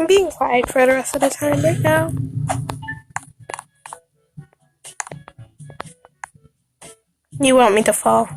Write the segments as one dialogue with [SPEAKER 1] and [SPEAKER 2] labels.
[SPEAKER 1] I'm being quiet for the rest of the time right now. You want me to fall?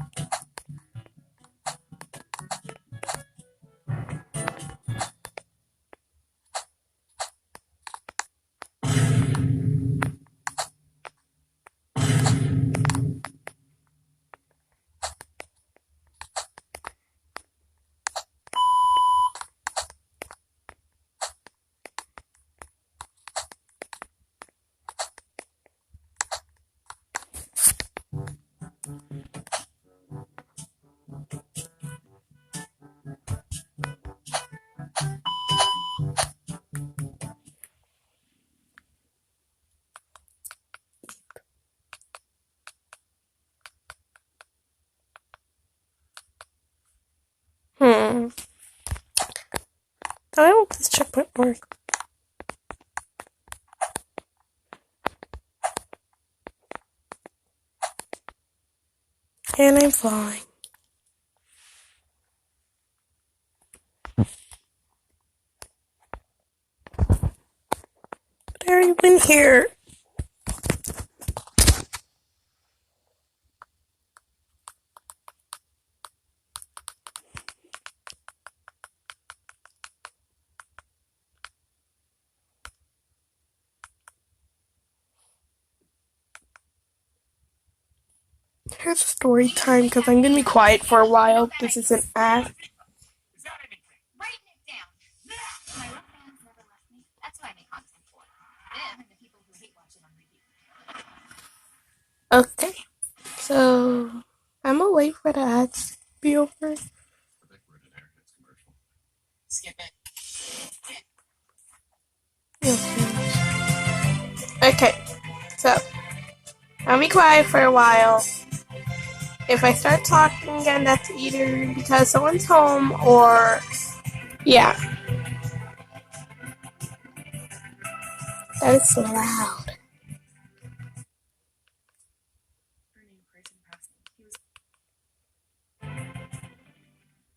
[SPEAKER 1] I hope this checkpoint works. And I'm flying. But I already been here. Here's story time because I'm gonna be quiet for a while. This is an act. Okay, so I'm gonna wait for the ads to be over. Okay, so I'll be quiet for a while. If I start talking again, that's either because someone's home or yeah. That is loud.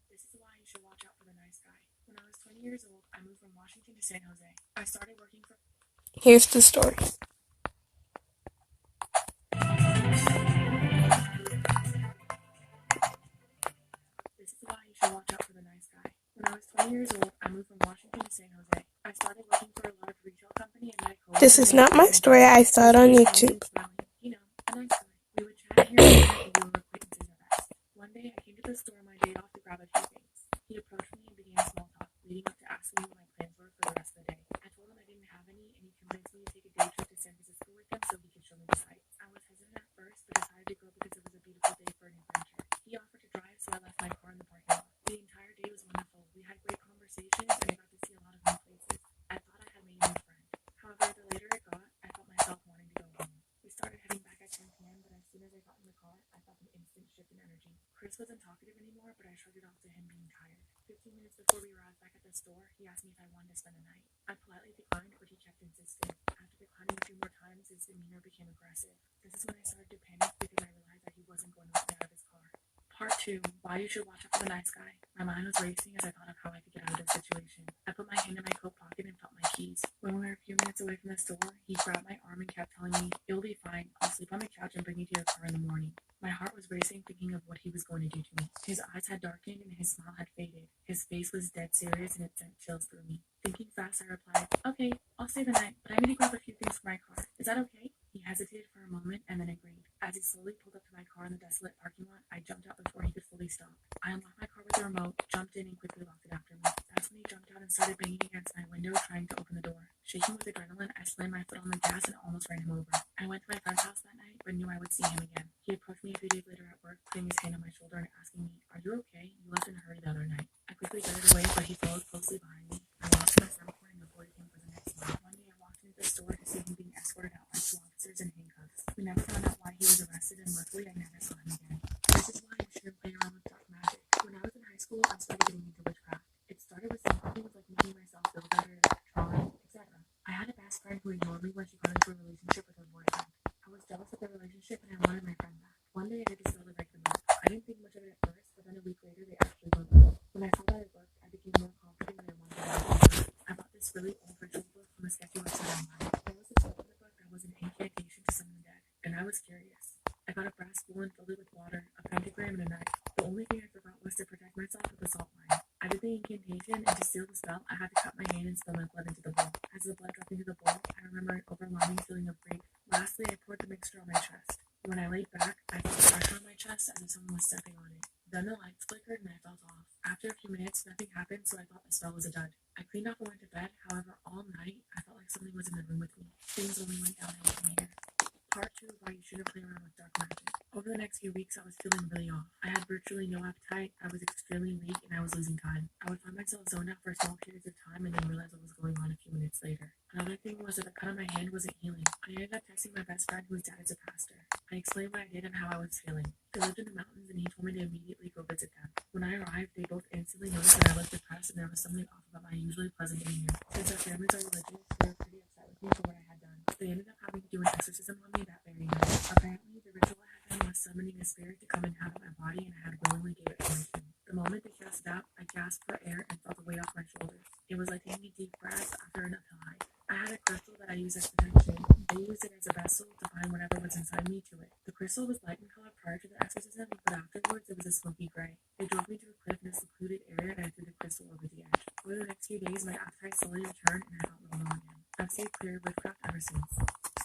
[SPEAKER 2] This is why you should watch out for the nice guy. When I was 20 years old, I moved from Washington to San Jose. I started working for...
[SPEAKER 1] Here's the story.
[SPEAKER 2] This is why you should watch out for the nice guy. When I was 20 years old, I moved from Washington to San Jose. I started working for a large retail company and met a coworker.
[SPEAKER 1] This is not my story. I saw it on YouTube.
[SPEAKER 2] You know, a nice guy. We would chat here and there and we were acquaintances at best. One day, I came to the store my day off to grab a few things. He approached me and began small talk, leading up to asking me what my plans were for the rest of the day. I told him I didn't have any, and he convinced me to take a day trip to San Francisco with him so he could show me the sights. I was hesitant at first, but decided to go because it was a beautiful day for an adventure. He offered to drive, so I left my car in the parking lot. The entire day was wonderful. We had great conversations, and I got to see a lot of new places. I thought I had made a new friend. However, the later it got, I felt myself wanting to go home. We started heading back at 10 p.m., but as soon as I got in the car, I felt an instant shift in energy. Chris wasn't talkative anymore, but I shrugged it off to him being tired. 15 minutes before we arrived back at the store, he asked me if I wanted to spend the night. I politely declined, but he kept insisting. After declining a few more times, his demeanor became aggressive. This is when I started to panic because I realized that he wasn't going to let me out of his car. Part 2, why you should watch out for the nice guy. My mind was racing as I thought of how I could get out of this situation. I put my hand in my coat pocket and felt my keys. When we were a few minutes away from the store, he grabbed my arm and kept telling me, "It'll be fine. I'll sleep on the couch and bring you to your car in the morning." My heart was racing, thinking of what he was going to do to me. His eyes had darkened and his smile had faded. His face was dead serious and it sent chills through me. Thinking fast, I replied, "Okay, I'll stay the night, but I need to grab a few things for my car. Is that okay?" He hesitated for a moment and then agreed. As he slowly pulled up to my car in the desolate parking lot, I jumped out before he could fully stop. I unlocked my car with the remote, jumped in, and quickly locked it after me. That's when he jumped out and started banging against my window, trying to open the door. Shaking with adrenaline, I slammed my foot on the gas and almost ran him over. I went to my friend's house that night, but knew I would see him again. He approached me a few days later at work, putting his hand on my shoulder and asking me, "Are you okay? You left in a hurry the other night." I quickly darted away, but he followed closely behind me. I lost him at some point and avoided him for the next month. One day I walked into the store to see him being escorted out by 2 officers in handcuffs. We never found out why he was arrested, and luckily I never saw him again. This is why you shouldn't play around with dark magic. When I was in high school, I started getting into witchcraft. It started with simple things like making myself feel better, drawing, etc. I had a best friend who ignored me when she got into a relationship with her boyfriend. I was jealous of their relationship and I wanted my friend back. One day I decided to break them up. I didn't think much of it at first, but then a week later they actually broke up. When I saw that it worked, I became more confident and I wanted to. I bought this really I was curious. I got a brass bowl and filled it with water, a pentagram, and a knife. The only thing I forgot was to protect myself with a salt line. I did the incantation, and to seal the spell, I had to cut my hand and spill my blood into the bowl. As the blood dropped into the bowl, I remember an overwhelming feeling of grief. Lastly, I poured the mixture on my chest. When I laid back, I felt pressure on my chest as if someone was stepping on it. Then the lights flickered and I felt off. After a few minutes, nothing happened, so I thought the spell was a dud. I cleaned off and went to bed. However, all night, I felt like something was in the room with me. Things only went downhill from here. Part 2 of why you shouldn't play around with dark magic. Over the next few weeks, I was feeling really off. I had virtually no appetite, I was extremely weak, and I was losing time. I would find myself zoned out for small periods of time and then realize what was going on a few minutes later. Another thing was that the cut on my hand wasn't healing. I ended up texting my best friend, whose dad is a pastor. I explained what I did and how I was feeling. They lived in the mountains, and he told me to immediately go visit them. When I arrived, they both instantly noticed that I looked depressed and there was something off about my usually pleasant demeanor. Since our families are religious, they were pretty upset with me for what I had done. They ended up having to do an exorcism on me that very night. Apparently, the ritual I had done was summoning a spirit to come and inhabit my body, and I had willingly gave it permission. The moment they cast it out, I gasped for air and felt the weight off my shoulders. It was like taking a deep breath after an uphill hike. I had a crystal that I used as protection. They used it as a vessel to bind whatever was inside me to it. The crystal was light in color prior to the exorcism, but afterwards it was a smoky gray. They drove me to a cliff in a secluded area and I threw the crystal over the edge. Over the next few days, my appetite slowly returned and I felt normal again. I've stayed clear of witchcraft ever since.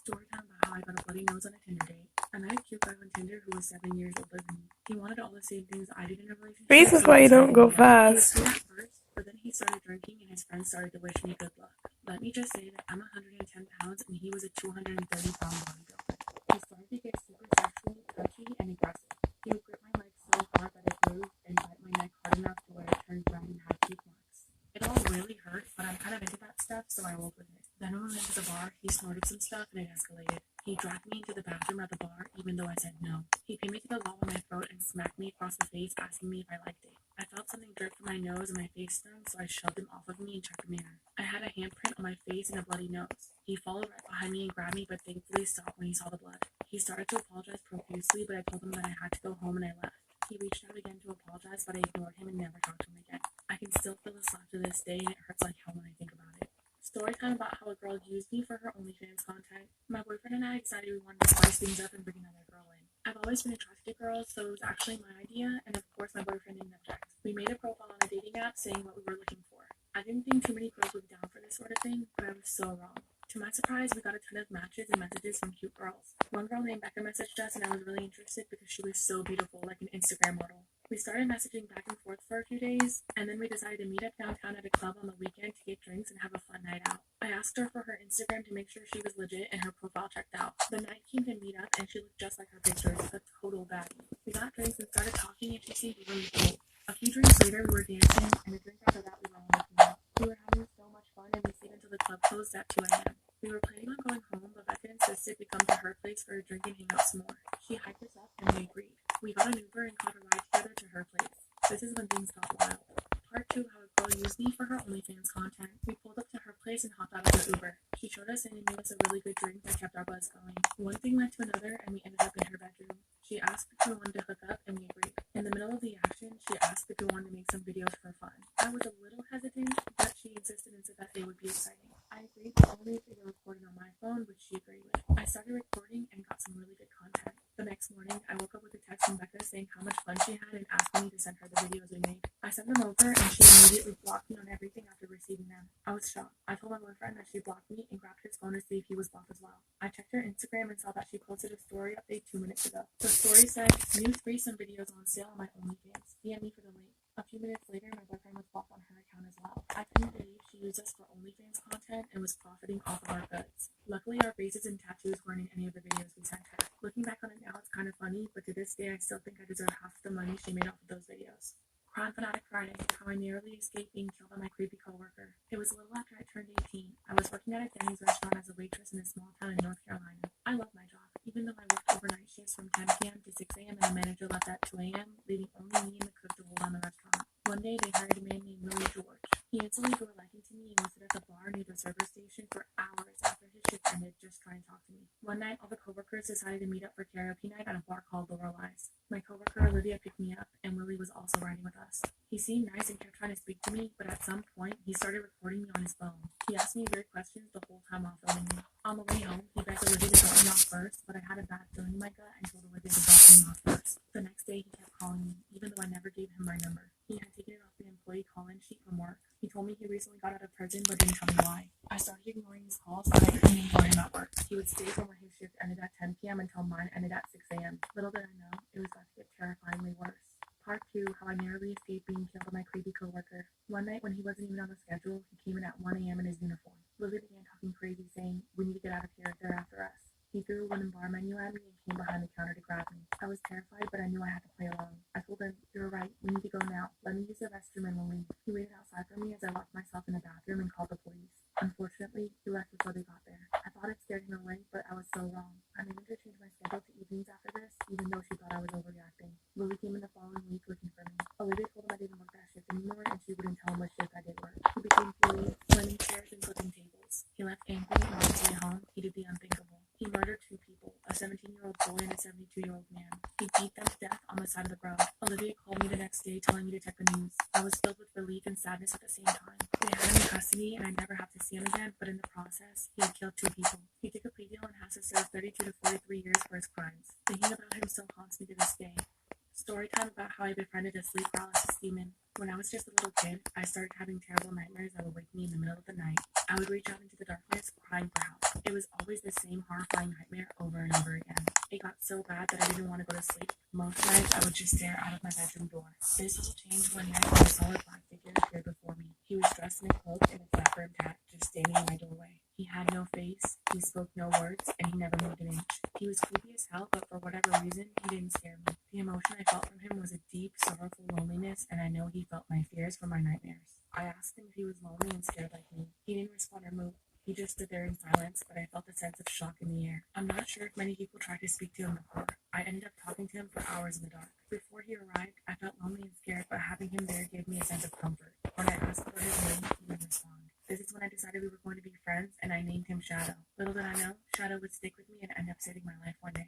[SPEAKER 2] Story time about how I got a bloody nose on a Tinder date. I met a cute guy on Tinder who was 7 years older than me. He wanted all the same things I did in a relationship.
[SPEAKER 1] Reasons why you don't go
[SPEAKER 2] He was
[SPEAKER 1] fast.
[SPEAKER 2] sweet at first, but then he started drinking and his friends started to wish me good luck. Let me just say that I'm 110 pounds and he was a 230-pound bodybuilder. He started to get super sexual, touchy, and aggressive. He would grip my legs so hard that it bruised and bite my neck hard enough to where it turned red and had teeth marks. It all really hurt, but I'm kind of into that stuff, so I rolled with it. Then when we went to the bar, he snorted some stuff and it escalated. He dragged me into the bathroom at the bar, even though I said no. He pinned me to the wall with my throat and smacked me across the face, asking me if I liked it. I felt something drip from my nose and my face stung, so I shoved him off of me and checked the mirror. I had a handprint on my face and a bloody nose. He followed right behind me and grabbed me, but thankfully stopped when he saw the blood. He started to apologize profusely, but I told him that I had to go home and I left. He reached out again to apologize, but I ignored him and never talked to him again. I can still feel the slap to this day, and it hurts like hell when I think about it. Story time about how a girl used me for her OnlyFans content. My boyfriend and I decided we wanted to spice things up and bring another girl in. I've always been attracted to girls, so it was actually my idea, and of course my boyfriend didn't object. We made a profile on a dating app saying what we were looking for. I didn't think too many girls would be down for this sort of thing, but I was so wrong. To my surprise, we got a ton of matches and messages from cute girls. One girl named Becca messaged us and I was really interested because she was so beautiful, like an Instagram model. We started messaging back and forth for a few days, and then we decided to meet up downtown at a club on the weekend to get drinks and have a fun night out. I asked her for her Instagram to make sure she was legit and her profile checked out. The night came to meet up and she looked just like her pictures, a total baddie. We got drinks and started talking and she seemed really cool. A few drinks later, we were dancing, and a drink after that, we were all making out. We were having so much fun, and we stayed until the club closed at 2 a.m. We were planning on going home, but Becca insisted we come to her place for a drink and hang out some more. She hyped us up, and we agreed. We got an Uber and caught a ride together to her place. This is when things got wild. Part 2, how a girl used me for her OnlyFans content. We pulled up to her place and hopped out of the Uber. She showed us in and made us a really good drink that kept our buzz going. One thing led to another, and we ended up in her bedroom. She asked if we wanted to hook up, and we agreed. In the middle of the action, she asked if we wanted to make some videos for fun. I was a little hesitant, but she insisted and said that they would be exciting. I agreed, but only if they were recorded on my phone, which she agreed with. I started recording and got some really good content. The next morning, I woke up with a text from Becca saying how much fun she had and asking me to send her the videos we made. I sent them over, and she immediately blocked me on everything after receiving them. I was shocked. I told my boyfriend that she blocked me and grabbed his phone to see if he was blocked as well. I checked her Instagram and saw that she posted a story update 2 minutes ago. The story said, "New threesome videos on sale on my OnlyFans. DM me for the link." A few minutes later, my boyfriend was blocked on her account as well. I couldn't believe she used us for OnlyFans content and was profiting off of our goods. Luckily, our faces and tattoos weren't in any of the videos we sent her. Looking back on it now, it's kind of funny, but to this day, I still think I deserve half the money she made off of those videos. Crime Fanatic Friday, how I narrowly escaped being killed by my creepy coworker. It was a little after I turned 18. I was working at a Denny's restaurant as a waitress in a small town in North Carolina. I love my job, even though I worked overnight shifts from 10 p.m. to 6 a.m. and the manager left at 2 a.m., leaving only me and the cook to hold down the restaurant. One day, they hired a man named Willie George. He instantly grew a liking to me and would sit at the bar near the service station for hours after his shift ended just trying to talk to me. One night, all the coworkers decided to meet up for karaoke night at a bar called Lorelai's. My coworker Olivia picked me up, and Willie was also riding with us. He seemed nice and kept trying to speak to me, but at some point, he started recording me on his phone. He asked me weird questions the whole time while filming me. On the way home, he begged Olivia to drop me off first, but I had a bad feeling in my gut and told Olivia to drop him off first. The next day, he kept calling me, even though I never gave him my number. He had taken it off the employee call-in sheet from work. He told me he recently got out of prison, but didn't tell me why. I started ignoring his calls, but I couldn't ignore him at work. He would stay from where his shift ended at 10 p.m. until mine ended at 6 a.m. Little did I know, it was about to get terrifyingly worse. Part 2, how I narrowly escaped being killed by my creepy coworker. One night when he wasn't even on the schedule, he came in at 1 a.m. in his uniform. Lily began talking crazy, saying, "We need to get out of here, they're after us." He threw a wooden bar menu at me and came behind the counter to grab me. I was terrified, but I knew I had to play along. I told him, "You're right, we need to go now. Let me use the restroom and we'll leave." He waited outside for me as I locked myself in the bathroom and called the police. Unfortunately, he left before they got there. I thought it scared him away, but I was so wrong. I made him to change my schedule to evenings after this, even though she thought I was overreacting. Lily came in the following week looking for me. Olivia told him I didn't work that shift anymore, and she wouldn't tell him what shift I did work. He became furious, slamming chairs and flipping tables. He left angry, and on his way home, he did the unthinkable. He murdered 2 people, a 17-year-old boy and a 72-year-old man. He beat them to death on the side of the road. Olivia called me the next day telling me to check the news. I was filled with relief and sadness at the same time. They had him in custody, and I'd never have to see him again, but in the process, he had killed 2 people. He took a plea deal and has to serve 32 to 43 years for his crimes. Thinking about him still haunts me to this day. Story time about how I befriended a sleep paralysis demon. When I was just a little kid, I started having terrible nightmares that would wake me in the middle of the night. I would reach out into the darkness, crying for help. It was always the same horrifying nightmare over and over again. It got so bad that I didn't want to go to sleep. Most nights, I would just stare out of my bedroom door. This all changed one night when a solid black figure appeared before me. He was dressed in a cloak and a flat brimmed hat, just standing in my doorway. He had no face, he spoke no words, and he never moved an inch. He was creepy as hell, but for whatever reason, he didn't scare me. The emotion I felt from him was a deep, sorrowful loneliness, and I know he felt my fears from my nightmares. I asked him if he was lonely and scared like me. He didn't respond or move. He just stood there in silence, but I felt a sense of shock in the air. I'm not sure if many people tried to speak to him before. I ended up talking to him for hours in the dark. Before he arrived, I felt lonely and scared, but having him there gave me a sense of comfort. When I asked for his name, he didn't respond. This is when I decided we were going to be friends, and I named him Shadow. Little did I know, Shadow would stick with me and end up saving my life one day.